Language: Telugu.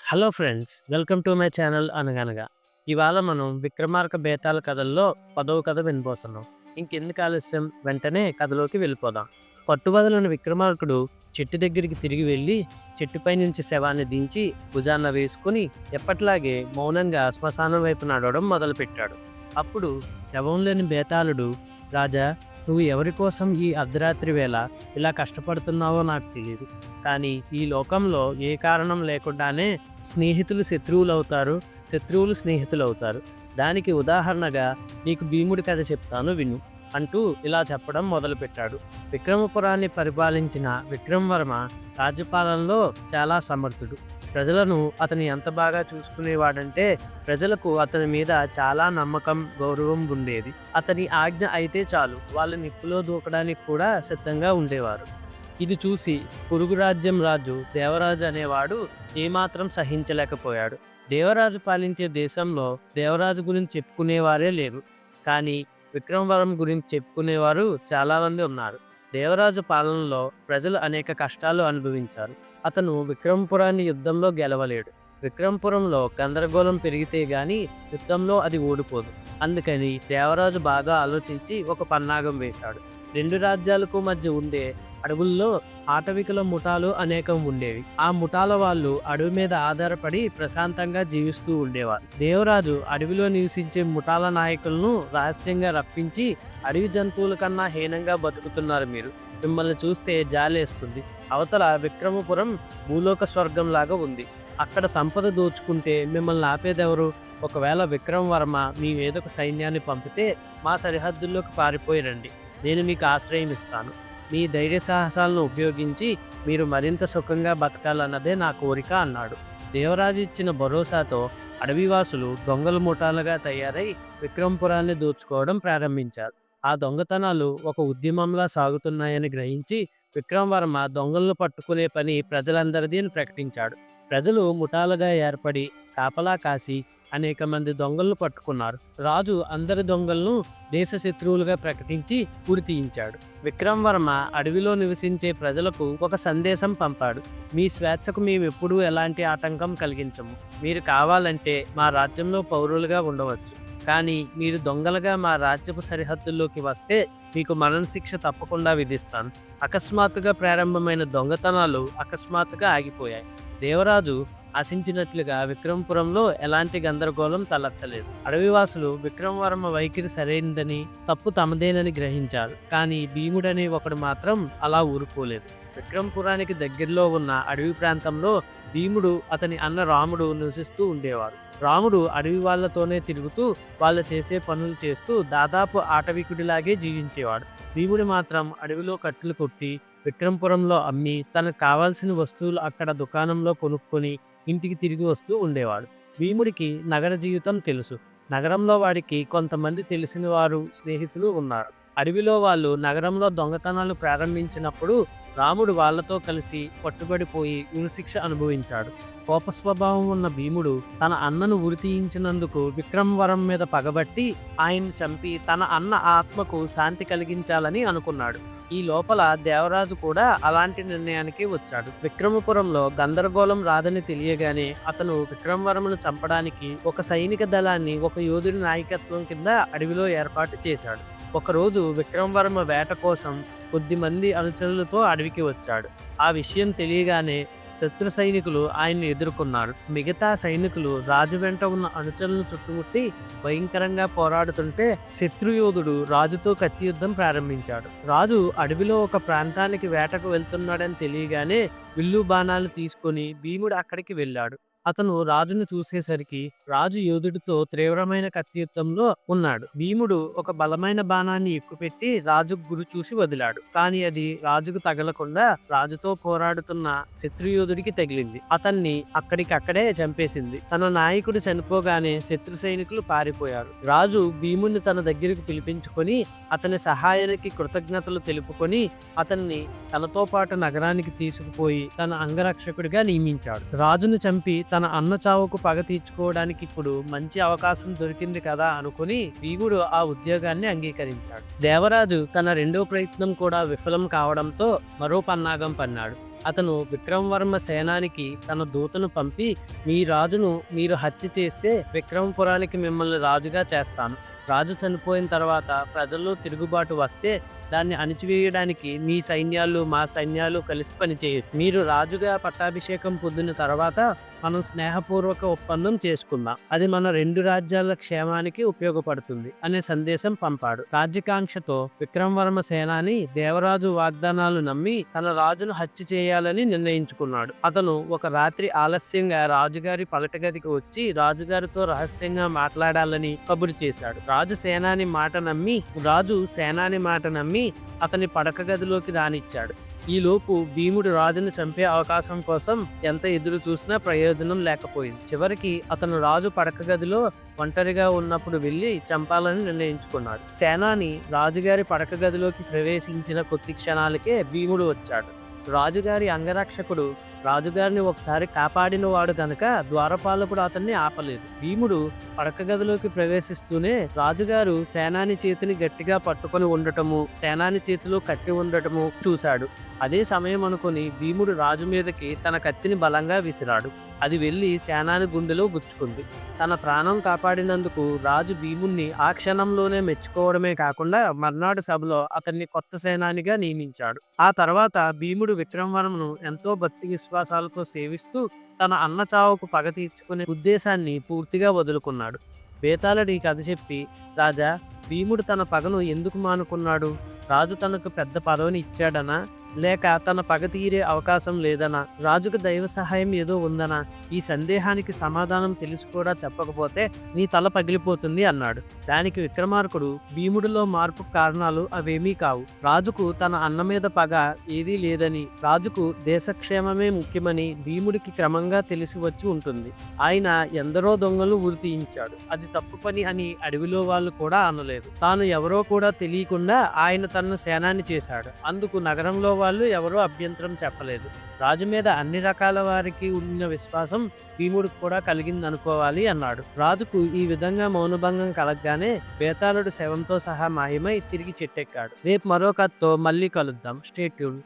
Hello friends, welcome to my channel అనగనగా. ఇవాళ మనం విక్రమార్క బేతాళ కథల్లో 10వ కథ వినబోతున్నాం. ఇంకెందుకు ఆలస్యం, వెంటనే కథలోకి వెళ్ళిపోదాం. పట్టువదలని విక్రమార్కుడు చెట్టు దగ్గరికి తిరిగి వెళ్ళి చెట్టుపై నుంచి శవాన్ని దించి భుజాన వేసుకుని ఎప్పట్లాగే మౌనంగా శ్మశానం వైపు నడవడం మొదలుపెట్టాడు. అప్పుడు శవం లేని బేతాళుడు, రాజా, నువ్వు ఎవరి కోసం ఈ అర్ధరాత్రి వేళ ఇలా కష్టపడుతున్నావో నాకు తెలియదు. కానీ ఈ లోకంలో ఏ కారణం లేకుండానే స్నేహితులు శత్రువులవుతారు, శత్రువులు స్నేహితులవుతారు. దానికి ఉదాహరణగా నీకు భీముడి కథ చెప్తాను విను అంటూ ఇలా చెప్పడం మొదలుపెట్టాడు. విక్రమపురాన్ని పరిపాలించిన విక్రమవర్మ రాజ్యపాలనలో చాలా సమర్థుడు. ప్రజలను అతను ఎంత బాగా చూసుకునేవాడంటే ప్రజలకు అతని మీద చాలా నమ్మకం, గౌరవం ఉండేది. అతని ఆజ్ఞ అయితే చాలు వాళ్ళు నిప్పులో దూకడానికి కూడా సిద్ధంగా ఉండేవారు. ఇది చూసి పొరుగు రాజ్యం రాజు దేవరాజు అనేవాడు ఏమాత్రం సహించలేకపోయాడు. దేవరాజు పాలించే దేశంలో దేవరాజు గురించి చెప్పుకునేవారే లేరు. కానీ విక్రమవరం గురించి చెప్పుకునేవారు చాలామంది ఉన్నారు. దేవరాజు పాలనలో ప్రజలు అనేక కష్టాలు అనుభవించారు. అతను విక్రమపురాన్ని యుద్ధంలో గెలవలేడు. విక్రమపురంలో గందరగోళం పెరిగితే గాని యుద్ధంలో అది ఓడిపోదు. అందుకని దేవరాజు బాగా ఆలోచించి ఒక పన్నాగం వేశాడు. రెండు రాజ్యాలకు మధ్య ఉండే అడవుల్లో ఆటవికుల ముఠాలు అనేకం ఉండేవి. ఆ ముఠాల వాళ్ళు అడవి మీద ఆధారపడి ప్రశాంతంగా జీవిస్తూ ఉండేవారు. దేవరాజు అడవిలో నివసించే ముఠాల నాయకులను రహస్యంగా రప్పించి, అడవి జంతువుల కన్నా హీనంగా బతుకుతున్నారు మీరు, మిమ్మల్ని చూస్తే జాలేస్తుంది. అవతల విక్రమపురం భూలోక స్వర్గం లాగా ఉంది. అక్కడ సంపద దోచుకుంటే మిమ్మల్ని ఆపేదెవరు? ఒకవేళ విక్రమవర్మ మీ మీదకు సైన్యాన్ని పంపితే మా సరిహద్దుల్లోకి పారిపోయి రండి, నేను మీకు ఆశ్రయం ఇస్తాను. మీ ధైర్య సాహసాలను ఉపయోగించి మీరు మరింత సుఖంగా బతకాలన్నదే నా కోరిక అన్నాడు. దేవరాజు ఇచ్చిన భరోసాతో అడవివాసులు దొంగల ముఠాలుగా తయారై విక్రమపురాన్ని దోచుకోవడం ప్రారంభించారు. ఆ దొంగతనాలు ఒక ఉద్యమంలా సాగుతున్నాయని గ్రహించి విక్రమవర్మ దొంగలను పట్టుకునే పని ప్రజలందరిది అని ప్రకటించాడు. ప్రజలు ముఠాలుగా ఏర్పడి కాపలా కాసి అనేక మంది దొంగలను పట్టుకున్నారు. రాజు అందరి దొంగలను దేశ శత్రువులుగా ప్రకటించి ఉరి తీయించాడు. విక్రమవర్మ అడవిలో నివసించే ప్రజలకు ఒక సందేశం పంపాడు. మీ స్వేచ్ఛకు మేమెప్పుడూ ఎలాంటి ఆటంకం కలిగించము. మీరు కావాలంటే మా రాజ్యంలో పౌరులుగా ఉండవచ్చు. కానీ మీరు దొంగలుగా మా రాజ్యపు సరిహద్దుల్లోకి వస్తే మీకు మరణశిక్ష తప్పకుండా విధిస్తాను. అకస్మాత్తుగా ప్రారంభమైన దొంగతనాలు అకస్మాత్తుగా ఆగిపోయాయి. దేవరాజు ఆశించినట్లుగా విక్రమపురంలో ఎలాంటి గందరగోళం తలెత్తలేదు. అడవివాసులు విక్రమవర్మ వైఖరి సరైనదని, తప్పు తమదేనని గ్రహించారు. కానీ భీముడనే ఒకడు మాత్రం అలా ఊరుకోలేదు. విక్రమపురానికి దగ్గరలో ఉన్న అడవి ప్రాంతంలో భీముడు, అతని అన్న రాముడు నివసిస్తూ ఉండేవారు. రాముడు అడవి వాళ్లతోనే తిరుగుతూ వాళ్ళు చేసే పనులు చేస్తూ దాదాపు ఆటవికుడిలాగే జీవించేవాడు. భీముడు మాత్రం అడవిలో కట్టులు కొట్టి విక్రమపురంలో అమ్మి తనకు కావాల్సిన వస్తువులు అక్కడ దుకాణంలో కొనుక్కొని ఇంటికి తిరిగి వస్తూ ఉండేవాడు. భీముడికి నగర జీవితం తెలుసు. నగరంలో వాడికి కొంతమంది తెలిసిన వారు, స్నేహితులు ఉన్నారు. అడవిలో వాళ్ళు నగరంలో దొంగతనాలు ప్రారంభించినప్పుడు రాముడు వాళ్లతో కలిసి పట్టుబడిపోయి ఉరిశిక్ష అనుభవించాడు. కోప స్వభావం ఉన్న భీముడు తన అన్నను ఉరి తీయించినందుకు విక్రమవరం మీద పగబట్టి ఆయన్ను చంపి తన అన్న ఆత్మకు శాంతి కలిగించాలని అనుకున్నాడు. ఈ లోపల దేవరాజు కూడా అలాంటి నిర్ణయానికి వచ్చాడు. విక్రమపురంలో గందరగోళం రాదని తెలియగానే అతను విక్రమవర్మను చంపడానికి ఒక సైనిక దళాన్ని ఒక యోధుడి నాయకత్వం కింద అడవిలో ఏర్పాటు చేశాడు. ఒకరోజు విక్రమవర్మ వేట కోసం కొద్దిమంది అనుచరులతో అడవికి వచ్చాడు. ఆ విషయం తెలియగానే శత్రు సైనికులు ఆయన్ని ఎదుర్కొన్నారు. మిగతా సైనికులు రాజు వెంట ఉన్న అనుచరులను చుట్టుముట్టి భయంకరంగా పోరాడుతుంటే శత్రుయోధుడు రాజుతో కత్తి యుద్ధం ప్రారంభించాడు. రాజు అడవిలో ఒక ప్రాంతానికి వేటకు వెళ్తున్నాడని తెలియగానే విల్లు బాణాలు తీసుకొని భీముడు అక్కడికి వెళ్ళాడు. అతను రాజును చూసేసరికి రాజు యోధుడితో తీవ్రమైన కత్తి యుద్ధంలో ఉన్నాడు. భీముడు ఒక బలమైన బాణాన్ని ఎక్కుపెట్టి రాజుకు గురి చూసి వదిలాడు. కానీ అది రాజుకు తగలకుండా రాజుతో పోరాడుతున్న శత్రుయోధుడికి తగిలింది. అతన్ని అక్కడికక్కడే చంపేసింది. తన నాయకుడు చనిపోగానే శత్రు సైనికులు పారిపోయారు. రాజు భీముడిని తన దగ్గరకు పిలిపించుకొని అతని సహాయానికి కృతజ్ఞతలు తెలుపుకొని అతన్ని తనతో పాటు నగరానికి తీసుకుపోయి తన అంగరక్షకుడిగా నియమించాడు. రాజును చంపి తన అన్న చావుకు పగ తీర్చుకోవడానికి ఇప్పుడు మంచి అవకాశం దొరికింది కదా అనుకుని భీముడు ఆ ఉద్యోగాన్ని అంగీకరించాడు. దేవరాజు తన రెండో ప్రయత్నం కూడా విఫలం కావడంతో మరో పన్నాగం పన్నాడు. అతను విక్రమవర్మ సేనానికి తన దూతను పంపి, మీ రాజును మీరు హత్య చేస్తే విక్రమపురానికి మిమ్మల్ని రాజుగా చేస్తాను. రాజు చనిపోయిన తర్వాత ప్రజల్లో తిరుగుబాటు వస్తే దాన్ని అణిచివేయడానికి మీ సైన్యాలు మా సైన్యాలు కలిసి పనిచేయచ్చు. మీరు రాజుగా పట్టాభిషేకం పొందిన తర్వాత మనం స్నేహపూర్వక ఒప్పందం చేసుకుందాం. అది మన రెండు రాజ్యాల క్షేమానికి ఉపయోగపడుతుంది అనే సందేశం పంపాడు. రాజ్యకాంక్షతో విక్రమవర్మ సేనాని దేవరాజు వాగ్దానాలు నమ్మి తన రాజును హత్య చేయాలని నిర్ణయించుకున్నాడు. అతను ఒక రాత్రి ఆలస్యంగా రాజుగారి పలకగదికి వచ్చి రాజుగారితో రహస్యంగా మాట్లాడాలని కబురు చేశాడు. రాజు సేనాని మాట నమ్మి అతని పడక గదిలోకి రానిచ్చాడు. ఈలోపు భీముడు రాజును చంపే అవకాశం కోసం ఎంత ఎదురు చూసినా ప్రయోజనం లేకపోయింది. చివరికి అతను రాజు పడక గదిలో ఒంటరిగా ఉన్నప్పుడు వెళ్లి చంపాలని నిర్ణయించుకున్నాడు. సేనాని రాజుగారి పడక గదిలోకి ప్రవేశించిన కొద్ది క్షణాలకే భీముడు వచ్చాడు. రాజుగారి అంగరక్షకుడు రాజుగారిని ఒకసారి కాపాడిన వాడు గనక ద్వారపాలకుడు అతన్ని ఆపలేదు. భీముడు పడక గదిలోకి ప్రవేశిస్తూనే రాజుగారు సేనాని చేతిని గట్టిగా పట్టుకొని ఉండటము, సేనాని చేతిలో కట్టి ఉండటము చూశాడు. అదే సమయం అనుకుని భీముడు రాజు మీదకి తన కత్తిని బలంగా విసిరాడు. అది వెళ్లి సేనాని గుండెలో గుచ్చుకుంది. తన ప్రాణం కాపాడినందుకు రాజు భీముణ్ణి ఆ క్షణంలోనే మెచ్చుకోవడమే కాకుండా మర్నాడు సభలో అతన్ని కొత్త సేనానిగా నియమించాడు. ఆ తర్వాత భీముడు విక్రమవర్మను ఎంతో భక్తి విశ్వాసాలతో సేవిస్తూ తన అన్న చావుకు పగ తీర్చుకునే ఉద్దేశాన్ని పూర్తిగా వదులుకున్నాడు. బేతాళుడు ఈ కథ చెప్పి, రాజా, భీముడు తన పగను ఎందుకు మానుకున్నాడు? రాజు తనకు పెద్ద పదవిని ఇచ్చాడనా, లేక తన పగ తీరే అవకాశం లేదనా, రాజుకు దైవ సహాయం ఏదో ఉందనా? ఈ సందేహానికి సమాధానం తెలిసి కూడా చెప్పకపోతే నీ తల పగిలిపోతుంది అన్నాడు. దానికి విక్రమార్కుడు, భీముడిలో మార్పు కారణాలు అవేమీ కావు. రాజుకు తన అన్న మీద పగ ఏదీ లేదని, రాజుకు దేశక్షేమమే ముఖ్యమని భీముడికి క్రమంగా తెలిసి వచ్చి ఉంటుంది. ఆయన ఎందరో దొంగలు ఉరి తీయించాడు. అది తప్పు పని అని అడవిలో వాళ్ళు కూడా అనలేదు. తాను ఎవరో కూడా తెలియకుండా ఆయన తనను సేనాని చేశాడు. అందుకు నగరంలో వాళ్ళు ఎవరో అభ్యంతరం చెప్పలేదు. రాజు మీద అన్ని రకాల వారికి ఉన్న విశ్వాసం భీముడికి కూడా కలిగిందనుకోవాలి అన్నాడు. రాజుకు ఈ విధంగా మౌనభంగం కలగగానే బేతాళుడు శవంతో సహా మాయమై తిరిగి చెట్టెక్కాడు. రేపు మరో కథతో మళ్ళీ కలుద్దాం. Stay tune.